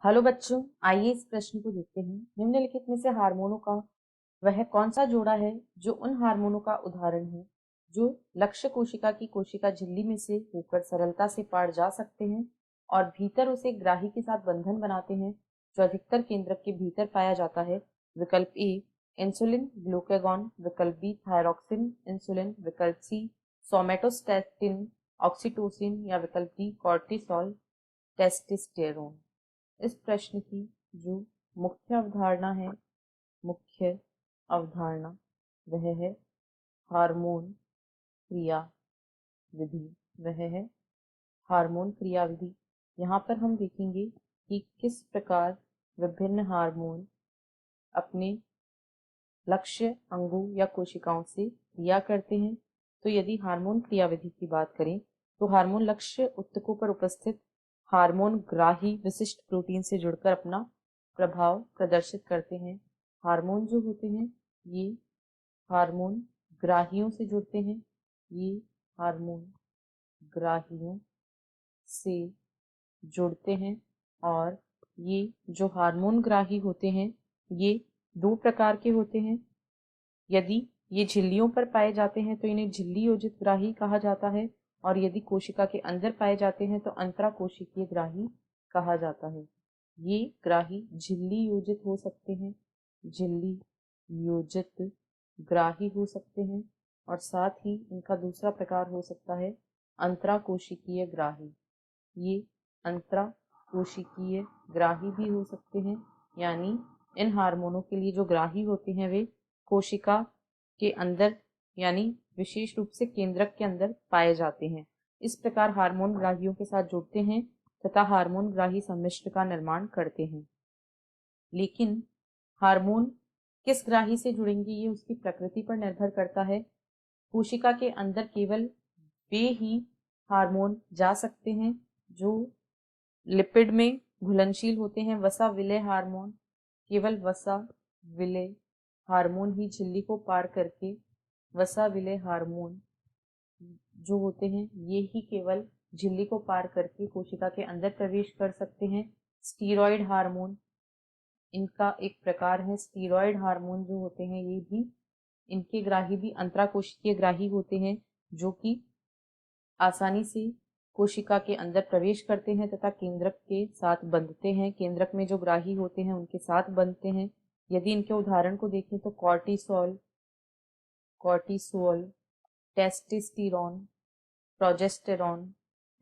Hello बच्चों, आइए इस प्रश्न को देखते हैं। निम्नलिखित में से हार्मोनों का वह कौन सा जोड़ा है जो उन हार्मोनों का उदाहरण है जो लक्ष्य कोशिका की कोशिका झिल्ली में से होकर सरलता से पार जा सकते हैं और भीतर उसे ग्राही के साथ बंधन बनाते हैं, जो अधिकतर केंद्रक के भीतर पाया जाता है। विकल्प ए इंसुलिन ग्लूकागॉन, विकल्प बी थायरॉक्सिन इंसुलिन, विकल्प सी सोमेटोस्टैटिन ऑक्सीटोसिन या विकल्प डी कॉर्टिसोल टेस्टोस्टेरोन। इस प्रश्न की जो मुख्य अवधारणा है, मुख्य अवधारणा वह है हार्मोन क्रिया विधि। वह है हार्मोन क्रिया विधि। यहाँ पर हम देखेंगे कि किस प्रकार विभिन्न हार्मोन अपने लक्ष्य अंगों या कोशिकाओं से क्रिया करते हैं। तो यदि हार्मोन क्रिया विधि की बात करें तो हार्मोन लक्ष्य ऊतकों पर उपस्थित हार्मोन ग्राही विशिष्ट प्रोटीन से जुड़कर अपना प्रभाव प्रदर्शित करते हैं। हार्मोन जो होते हैं ये हार्मोन ग्राहियों से जुड़ते हैं। ये हार्मोन ग्राहियों से जुड़ते हैं और ये जो हार्मोन ग्राही होते हैं ये दो प्रकार के होते हैं। यदि ये झिल्लियों पर पाए जाते हैं तो इन्हें झिल्ली योजित ग्राही कहा जाता है और यदि कोशिका के अंदर पाए जाते हैं तो अंतराकोशिकीय ग्राही कहा जाता है। ये ग्राही झिल्ली योजित हो सकते हैं, झिल्ली योजित ग्राही हो सकते हैं और साथ ही इनका दूसरा प्रकार हो सकता है अंतराकोशिकीय ग्राही। ये अंतराकोशिकीय ग्राही भी हो सकते हैं, यानी इन हार्मोनों के लिए जो ग्राही होते हैं वे कोशिका के अंदर यानी विशेष रूप से केंद्रक के अंदर पाए जाते हैं। इस प्रकार हार्मोन ग्राहियों के साथ जुड़ते हैं तथा हार्मोन ग्राही सम्मिश्र का निर्माण करते हैं। लेकिन हार्मोन किस ग्राही से जुड़ेंगे ये उसकी प्रकृति पर निर्भर करता है। कोशिका के अंदर केवल वे ही हार्मोन जा सकते हैं जो लिपिड में घुलनशील होते हैं। वसा विलेय हार्मोन, केवल वसा विलेय हार्मोन ही झिल्ली को पार करके वसा विलेय हार्मोन जो होते हैं ये ही केवल झिल्ली को पार करके कोशिका के अंदर प्रवेश कर सकते हैं। स्टीरॉयड हार्मोन इनका एक प्रकार है। स्टीरॉयड हार्मोन जो होते हैं ये भी इनके ग्राही भी अंतराकोशिकीय ग्राही होते हैं जो कि आसानी से कोशिका के अंदर प्रवेश करते हैं तथा केंद्रक के साथ बंधते हैं। केंद्रक में जो ग्राही होते हैं उनके साथ बंधते हैं। यदि इनके उदाहरण को देखें तो cortisol, testosterone, progesterone,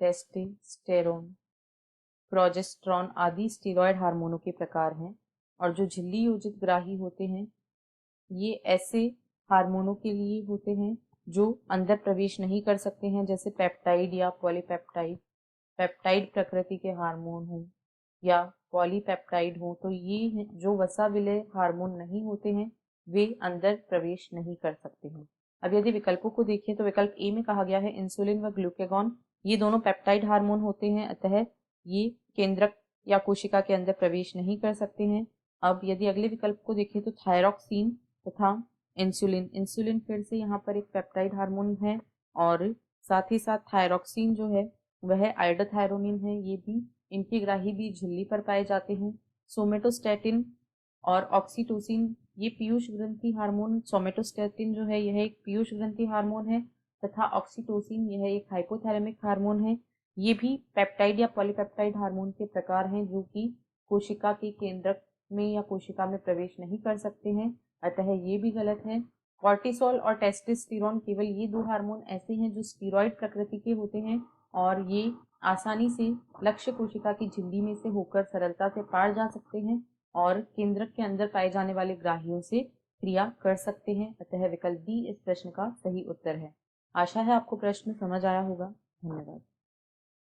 testosterone, progesterone आदि स्टेरॉयड हार्मोनों के प्रकार हैं। और जो झिल्ली योजित ग्राही होते हैं ये ऐसे हार्मोनों के लिए होते हैं जो अंदर प्रवेश नहीं कर सकते हैं, जैसे पेप्टाइड या पॉलीपेप्टाइड। पेप्टाइड प्रकृति के हार्मोन हो या पॉलीपेप्टाइड हो तो ये जो वसा विलेय हार्मोन नहीं होते हैं वे अंदर प्रवेश नहीं कर सकते हैं। अब यदि विकल्पों को देखें तो विकल्प ए में कहा गया है इंसुलिन व ग्लूकागॉन ये दोनों पेप्टाइड हार्मोन होते हैं, अतः ये केंद्रक या कोशिका के अंदर प्रवेश नहीं कर सकते हैं। अब यदि अगले विकल्प को देखें तो थायरॉक्सिन तथा इंसुलिन, इंसुलिन फिर से यहाँ पर एक पेप्टाइड हार्मोन है और साथ ही साथ थायरॉक्सिन जो है वह आयोडोथायरोनिन है। ये भी इनके ग्राही भी झिल्ली पर पाए जाते हैं। सोमेटोस्टैटिन और ऑक्सीटोसिन ये पीयूष ग्रंथि हार्मोन, सोमेटोस्टैटिन जो है यह एक पीयूष ग्रंथि हार्मोन है तथा ऑक्सीटोसिन यह एक हाइपोथैलेमिक हार्मोन है। ये भी पेप्टाइड या पॉलीपेप्टाइड हार्मोन के प्रकार हैं जो कि कोशिका के केंद्रक में या कोशिका में प्रवेश नहीं कर सकते हैं, अतः ये भी गलत है। कॉर्टिसोल और टेस्टोस्टेरोन केवल ये दो हार्मोन ऐसे हैं जो स्टीरॉयड प्रकृति के होते हैं और ये आसानी से लक्ष्य कोशिका की झिल्ली में से होकर सरलता से पार जा सकते हैं और केंद्रक के अंदर पाए जाने वाले ग्राहियों से क्रिया कर सकते हैं, अतः विकल्प डी इस प्रश्न का सही उत्तर है। आशा है आपको प्रश्न समझ आया होगा। धन्यवाद।